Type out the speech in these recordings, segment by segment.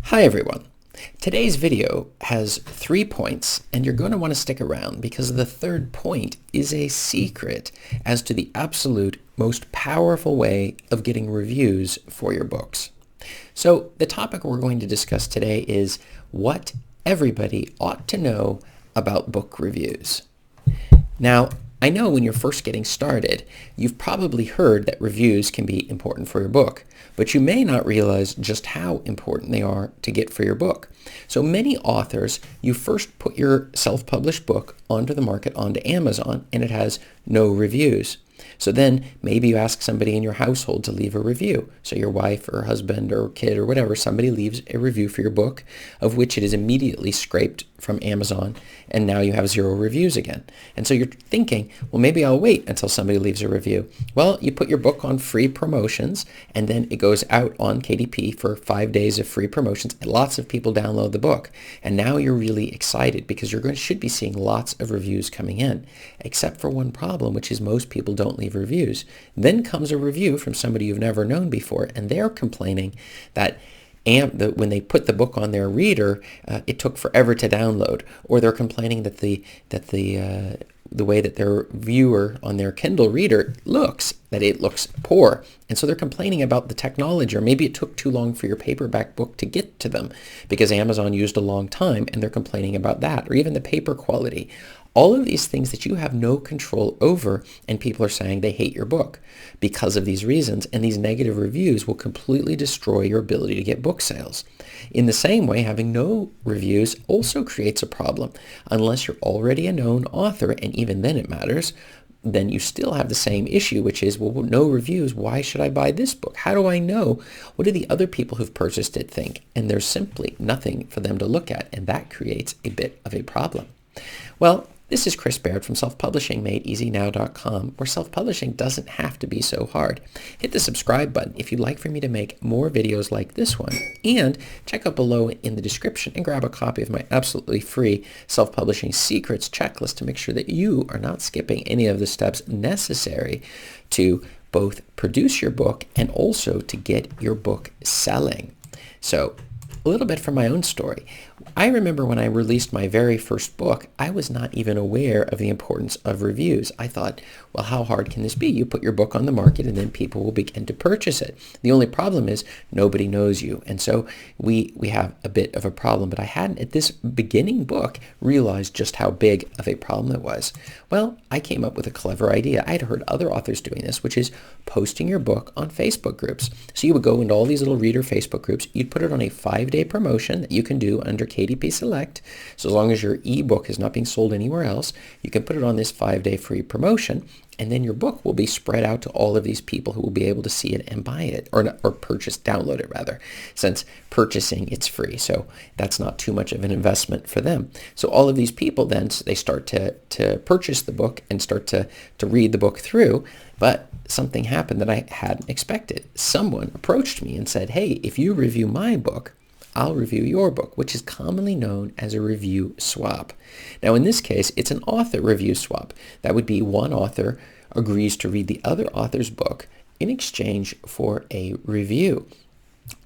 Hi everyone. Today's video has 3 points and you're going to want to stick around because the third point is a secret as to the absolute most powerful way of getting reviews for your books. So the topic we're going to discuss today is what everybody ought to know about book reviews. Now, I know when you're first getting started, you've probably heard that reviews can be important for your book, but you may not realize just how important they are to get for your book. So many authors, you first put your self-published book onto the market, onto Amazon, and it has no reviews. So then maybe you ask somebody in your household to leave a review. So your wife or husband or kid or whatever, somebody leaves a review for your book, of which it is immediately scraped from Amazon, and now you have 0 reviews again. And so you're thinking, well, maybe I'll wait until somebody leaves a review. Well, you put your book on free promotions, and then it goes out on KDP for 5 days of free promotions, and lots of people download the book. And now you're really excited because should be seeing lots of reviews coming in, except for one problem, which is most people don't leave reviews. Then comes a review from somebody you've never known before, and they're complaining that when they put the book on their reader, it took forever to download, or they're complaining that the way that their viewer on their Kindle reader looks, that it looks poor. And so they're complaining about the technology, or maybe it took too long for your paperback book to get to them because Amazon used a long time, and they're complaining about that, or even the paper quality. All of these things that you have no control over, and people are saying they hate your book because of these reasons, and these negative reviews will completely destroy your ability to get book sales. In the same way, having no reviews also creates a problem. Unless you're already a known author, and even then it matters, then you still have the same issue, which is, well, no reviews, why should I buy this book? How do I know? What do the other people who've purchased it think? And there's simply nothing for them to look at, and that creates a bit of a problem. Well, this is Chris Baird from selfpublishingmadeeasynow.com, where self-publishing doesn't have to be so hard. Hit the subscribe button if you'd like for me to make more videos like this one, and check out below in the description and grab a copy of my absolutely free self-publishing secrets checklist to make sure that you are not skipping any of the steps necessary to both produce your book and also to get your book selling. So, a little bit from my own story. I remember when I released my very first book, I was not even aware of the importance of reviews. I thought, well, how hard can this be? You put your book on the market and then people will begin to purchase it. The only problem is nobody knows you. And so we have a bit of a problem, but I hadn't at this beginning book realized just how big of a problem it was. Well, I came up with a clever idea. I'd heard other authors doing this, which is posting your book on Facebook groups. So you would go into all these little reader Facebook groups, you'd put it on a 5-day promotion that you can do under KDP Select. So as long as your ebook is not being sold anywhere else, you can put it on this 5-day free promotion, and then your book will be spread out to all of these people who will be able to see it and buy it, or download it rather, since purchasing it's free. So that's not too much of an investment for them. So all of these people then, they start to purchase the book and start to read the book through, but something happened that I hadn't expected. Someone approached me and said, hey, if you review my book, I'll review your book, which is commonly known as a review swap. Now, in this case, it's an author review swap. That would be one author agrees to read the other author's book in exchange for a review.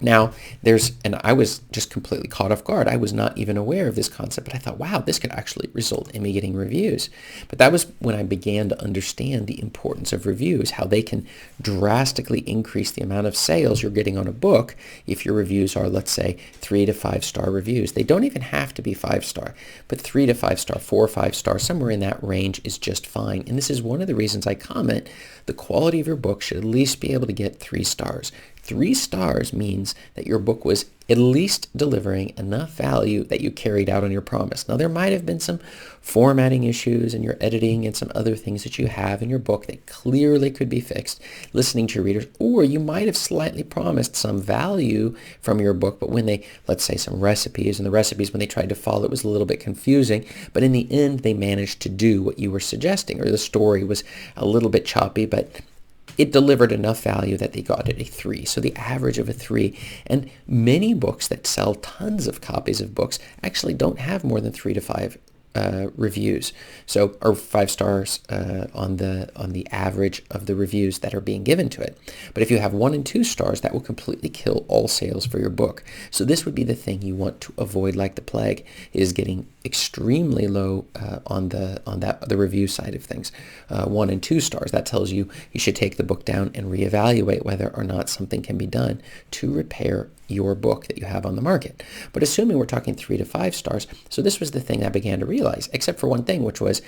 Now, and I was just completely caught off guard. I was not even aware of this concept, but I thought, wow, this could actually result in me getting reviews. But that was when I began to understand the importance of reviews, how they can drastically increase the amount of sales you're getting on a book if your reviews are, let's say, 3 to 5 star reviews. They don't even have to be 5 star, but 3 to 5 star, 4 or 5 star, somewhere in that range is just fine. And this is one of the reasons I comment the quality of your book should at least be able to get 3 stars. 3 stars means that your book was at least delivering enough value that you carried out on your promise. Now, there might have been some formatting issues in your editing and some other things that you have in your book that clearly could be fixed listening to your readers, or you might have slightly promised some value from your book, but when they, let's say some recipes, and the recipes when they tried to follow it was a little bit confusing, but in the end they managed to do what you were suggesting, or the story was a little bit choppy, but it delivered enough value that they got it a 3. So the average of a 3. And many books that sell tons of copies of books actually don't have more than 3 to 5 reviews, or 5 stars on the average of the reviews that are being given to it. But if you have 1 and 2 stars, that will completely kill all sales for your book. So this would be the thing you want to avoid like the plague, is getting extremely low on the review side of things. 1 and 2 stars, that tells you should take the book down and reevaluate whether or not something can be done to repair your book that you have on the market. But assuming we're talking 3 to 5 stars, so this was the thing I began to realize, except for one thing, which was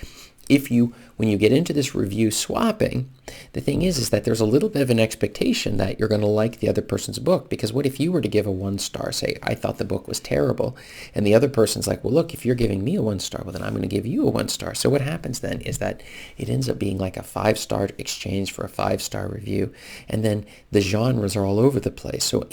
when you get into this review swapping, the thing is that there's a little bit of an expectation that you're going to like the other person's book. Because what if you were to give a 1 star, say, I thought the book was terrible, and the other person's like, well, look, if you're giving me a 1 star, well, then I'm going to give you a 1 star. So what happens then is that it ends up being like a 5-star exchange for a 5-star review, and then the genres are all over the place. So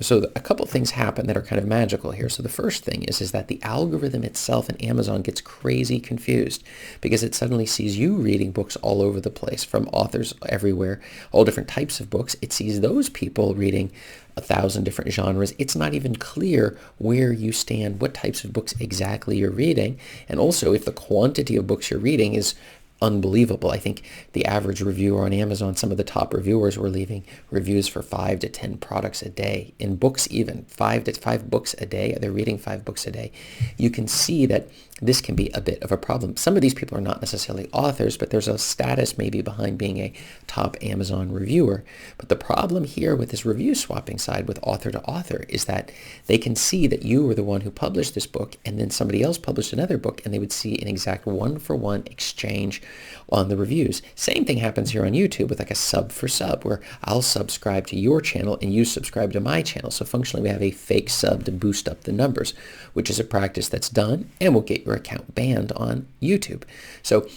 so a couple things happen that are kind of magical here. So the first thing is that the algorithm itself in Amazon gets crazy confused, because it suddenly sees you reading books all over the place from authors everywhere, all different types of books. It sees those people reading 1,000 different genres. It's not even clear where you stand, what types of books exactly you're reading, and also if the quantity of books you're reading is unbelievable. I think the average reviewer on Amazon, some of the top reviewers were leaving reviews for 5 to 10 products a day. In books even, 5 books a day. They're reading 5 books a day. You can see that this can be a bit of a problem. Some of these people are not necessarily authors, but there's a status maybe behind being a top Amazon reviewer. But the problem here with this review swapping side with author to author is that they can see that you were the one who published this book, and then somebody else published another book, and they would see an exact 1-for-1 exchange on the reviews. Same thing happens here on YouTube with like a sub for sub, where I'll subscribe to your channel and you subscribe to my channel. So functionally we have a fake sub to boost up the numbers, which is a practice that's done and will get your account banned on YouTube. So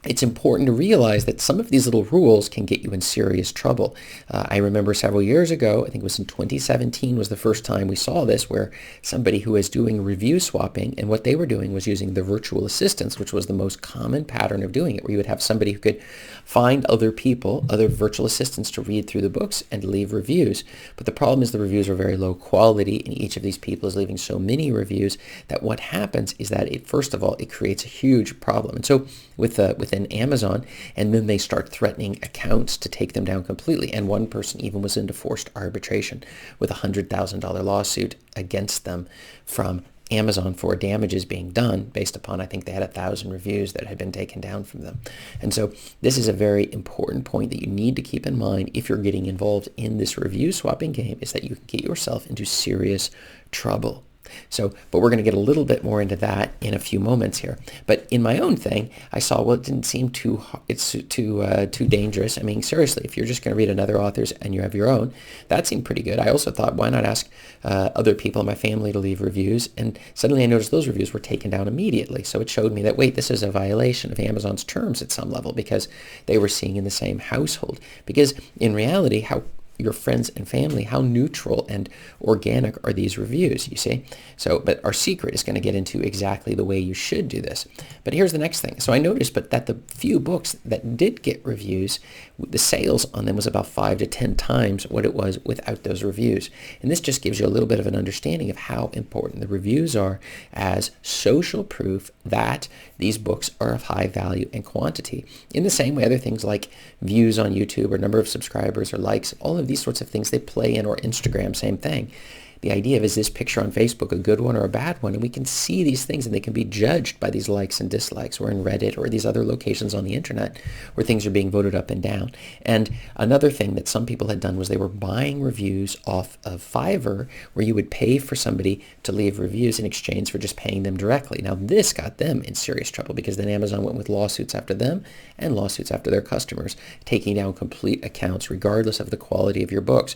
it's important to realize that some of these little rules can get you in serious trouble. I remember several years ago, I think it was in 2017 was the first time we saw this, where somebody who was doing review swapping, and what they were doing was using the virtual assistants, which was the most common pattern of doing it, where you would have somebody who could find other people, other virtual assistants, to read through the books and leave reviews. But the problem is the reviews are very low quality, and each of these people is leaving so many reviews that what happens is that first of all, it creates a huge problem. And so within Amazon, and then they start threatening accounts to take them down completely. And one person even was into forced arbitration with a $100,000 lawsuit against them from Amazon for damages being done based upon, I think they had 1,000 reviews that had been taken down from them. And so this is a very important point that you need to keep in mind if you're getting involved in this review swapping game, is that you can get yourself into serious trouble. So, but we're going to get a little bit more into that in a few moments here. But in my own thing, I saw, well, it didn't seem too dangerous. I mean, seriously, if you're just going to read another author's and you have your own, that seemed pretty good. I also thought, why not ask other people in my family to leave reviews? And suddenly I noticed those reviews were taken down immediately. So it showed me that, wait, this is a violation of Amazon's terms at some level, because they were seeing in the same household. Because in reality, how your friends and family, how neutral and organic are these reviews, you see? So, but our secret is going to get into exactly the way you should do this. But here's the next thing. So I noticed that the few books that did get reviews, the sales on them was about 5 to 10 times what it was without those reviews. And this just gives you a little bit of an understanding of how important the reviews are as social proof that these books are of high value and quantity. In the same way, other things like views on YouTube or number of subscribers or likes, all of these sorts of things they play in, or Instagram, same thing. The idea of, is this picture on Facebook a good one or a bad one? And we can see these things, and they can be judged by these likes and dislikes, or in Reddit or these other locations on the internet where things are being voted up and down. And another thing that some people had done was they were buying reviews off of Fiverr, where you would pay for somebody to leave reviews in exchange for just paying them directly. Now this got them in serious trouble, because then Amazon went with lawsuits after them and lawsuits after their customers, taking down complete accounts regardless of the quality of your books.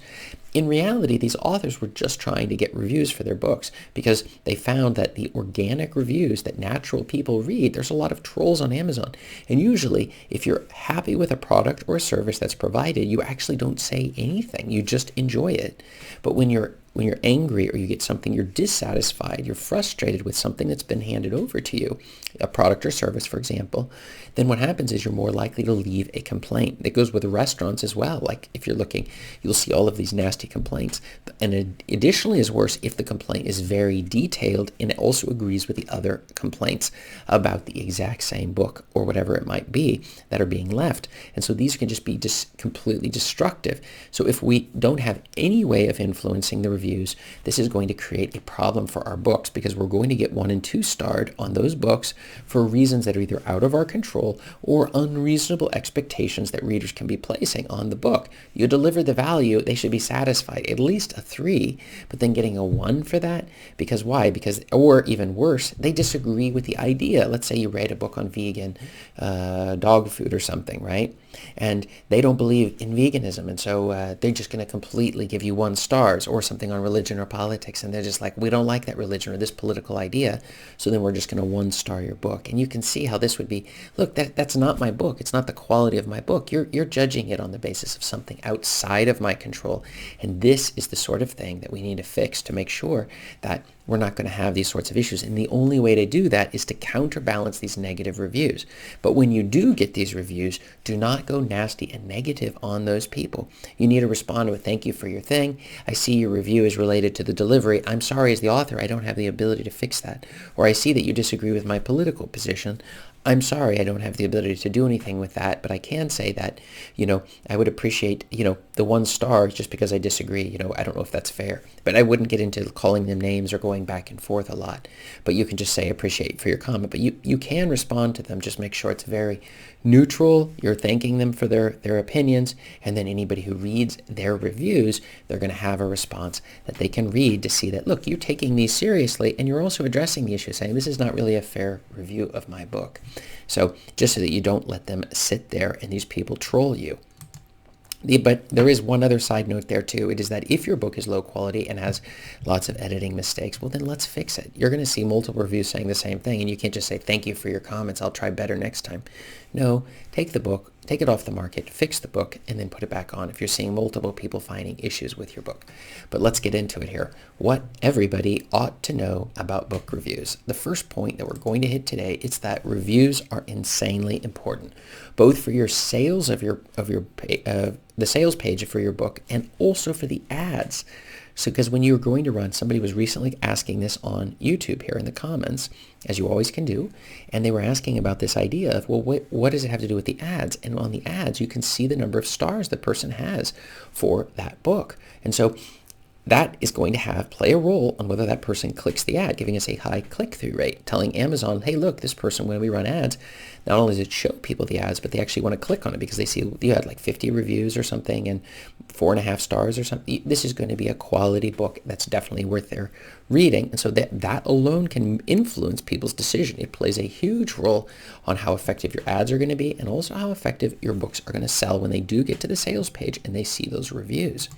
In reality, these authors were just trying to get reviews for their books, because they found that the organic reviews that natural people read, there's a lot of trolls on Amazon. And usually, if you're happy with a product or a service that's provided, you actually don't say anything. You just enjoy it. But when you're when you're angry or you get something, you're dissatisfied, you're frustrated with something that's been handed over to you, a product or service, for example, then what happens is you're more likely to leave a complaint. That goes with restaurants as well. Like if you're looking, you'll see all of these nasty complaints. And it additionally is worse if the complaint is very detailed and it also agrees with the other complaints about the exact same book or whatever it might be that are being left. And so these can just be completely destructive. So if we don't have any way of influencing the reviews, this is going to create a problem for our books because we're going to get 1 and 2 starred on those books for reasons that are either out of our control or unreasonable expectations that readers can be placing on the book. You deliver the value, they should be satisfied. At least a 3, but then getting a 1 for that? Because why? Because, or even worse, they disagree with the idea. Let's say you write a book on vegan dog food or something, right? And they don't believe in veganism, and so they're just going to completely give you 1 stars, or something on religion or politics, and they're just like, we don't like that religion or this political idea, so then we're just going to 1 star your book. And you can see how this would be, look, that's not my book. It's not the quality of my book. You're judging it on the basis of something outside of my control, and this is the sort of thing that we need to fix to make sure that we're not going to have these sorts of issues. And the only way to do that is to counterbalance these negative reviews. But when you do get these reviews, do not go nasty and negative on those people. You need to respond with, thank you for your thing. I see your review is related to the delivery. I'm sorry, as the author, I don't have the ability to fix that. Or I see that you disagree with my political position. I'm sorry, I don't have the ability to do anything with that, but I can say that, I would appreciate, the 1 star just because I disagree. I don't know if that's fair, but I wouldn't get into calling them names or going back and forth a lot. But you can just say appreciate for your comment, but you can respond to them. Just make sure it's very neutral. You're thanking them for their opinions, and then anybody who reads their reviews, they're going to have a response that they can read to see that, look, you're taking these seriously, and you're also addressing the issue, saying this is not really a fair review of my book. So just so that you don't let them sit there and these people troll you. But there is one other side note there too. It is that if your book is low quality and has lots of editing mistakes, well, then let's fix it. You're going to see multiple reviews saying the same thing, and you can't just say, thank you for your comments, I'll try better next time. No, take the book, take it off the market, fix the book, and then put it back on if you're seeing multiple people finding issues with your book. But let's get into it here. What everybody ought to know about book reviews. The first point that we're going to hit today is that reviews are insanely important, both for your sales of the sales page for your book, and also for the ads. So because when you're going to run, somebody was recently asking this on YouTube here in the comments, as you always can do, and they were asking about this idea of, well, what does it have to do with the ads? And on the ads, you can see the number of stars the person has for that book. And so that is going to play a role on whether that person clicks the ad, giving us a high click-through rate, telling Amazon, hey, look, this person, when we run ads, not only does it show people the ads, but they actually want to click on it because they see you had like 50 reviews or something and 4.5 stars or something. This is going to be a quality book that's definitely worth their reading. And so that alone can influence people's decision. It plays a huge role on how effective your ads are going to be, and also how effective your books are going to sell when they do get to the sales page and they see those reviews.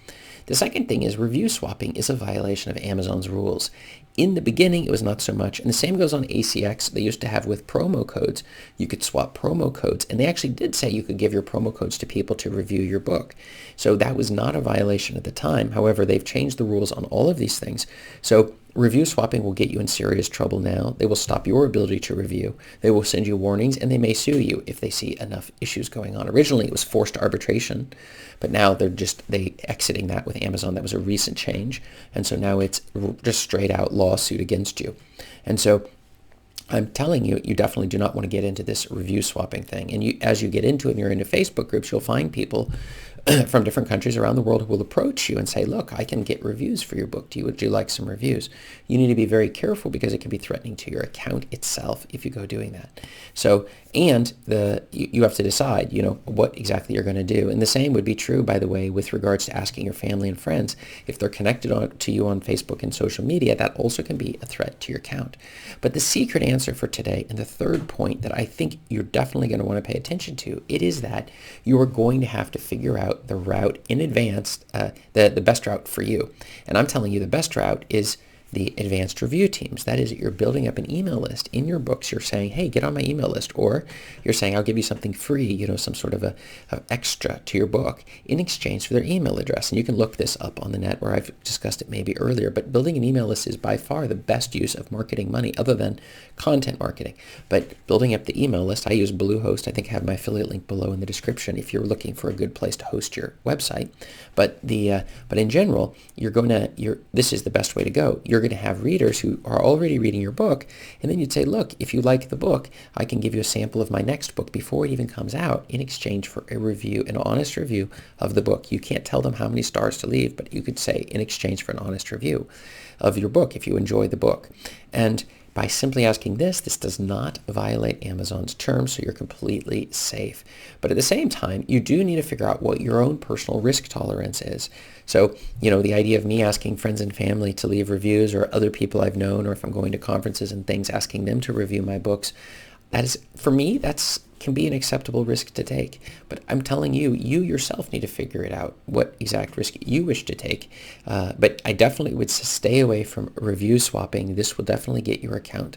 The second thing is review swapping is a violation of Amazon's rules. In the beginning, it was not so much, and the same goes on ACX. They used to have with promo codes, you could swap promo codes, and they actually did say you could give your promo codes to people to review your book. So that was not a violation at the time. However, they've changed the rules on all of these things. So review swapping will get you in serious trouble now. They will stop your ability to review. They will send you warnings, and they may sue you if they see enough issues going on. Originally, it was forced arbitration, but now they exiting that with Amazon. That was a recent change, and so now it's just straight out lawsuit against you. And so I'm telling you, you definitely do not want to get into this review swapping thing. And as you get into it and you're into Facebook groups, you'll find people from different countries around the world who will approach you and say, look, I can get reviews for your book. Would you like some reviews? You need to be very careful because it can be threatening to your account itself if you go doing that. So, and you have to decide, what exactly you're going to do. And the same would be true, by the way, with regards to asking your family and friends. If they're connected to you on Facebook and social media, that also can be a threat to your account. But the secret answer for today, and the third point that I think you're definitely going to want to pay attention to, it is that you are going to have to figure out the route in advance, the best route for you. And I'm telling you, the best route is the advanced review teams. That is, you're building up an email list. In your books, you're saying, hey, get on my email list. Or you're saying, I'll give you something free, some sort of a extra to your book in exchange for their email address. And you can look this up on the net where I've discussed it maybe earlier. But building an email list is by far the best use of marketing money other than content marketing. But building up the email list, I use Bluehost. I think I have my affiliate link below in the description if you're looking for a good place to host your website. But in general, this is the best way to go. You're going to have readers who are already reading your book, and then you'd say, look, if you like the book, I can give you a sample of my next book before it even comes out in exchange for a review, an honest review of the book. You can't tell them how many stars to leave, but you could say in exchange for an honest review of your book if you enjoy the book. And by simply asking this does not violate Amazon's terms, so you're completely safe. But at the same time, you do need to figure out what your own personal risk tolerance is. So, the idea of me asking friends and family to leave reviews, or other people I've known, or if I'm going to conferences and things, asking them to review my books, that is, for me, can be an acceptable risk to take. But I'm telling you, you yourself need to figure it out, what exact risk you wish to take. But I definitely would stay away from review swapping. This will definitely get your account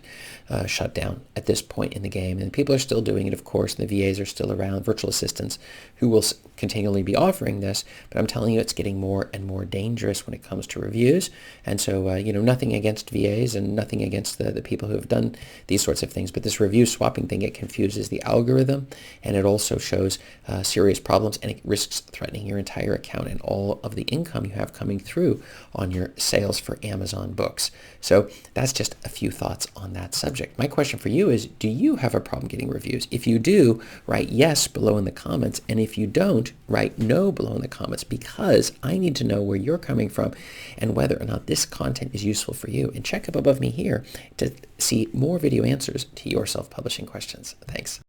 shut down at this point in the game. And people are still doing it, of course, and the VAs are still around, virtual assistants who will continually be offering this. But I'm telling you, it's getting more and more dangerous when it comes to reviews. And so, nothing against VAs and nothing against the people who have done these sorts of things. But this review swapping thing, it confuses the algorithm, and it also shows serious problems, and it risks threatening your entire account and all of the income you have coming through on your sales for Amazon books. So that's just a few thoughts on that subject. My question for you is, do you have a problem getting reviews? If you do, write yes below in the comments, and if you don't, write no below in the comments, because I need to know where you're coming from and whether or not this content is useful for you. And check up above me here to see more video answers to your self-publishing questions. Thanks.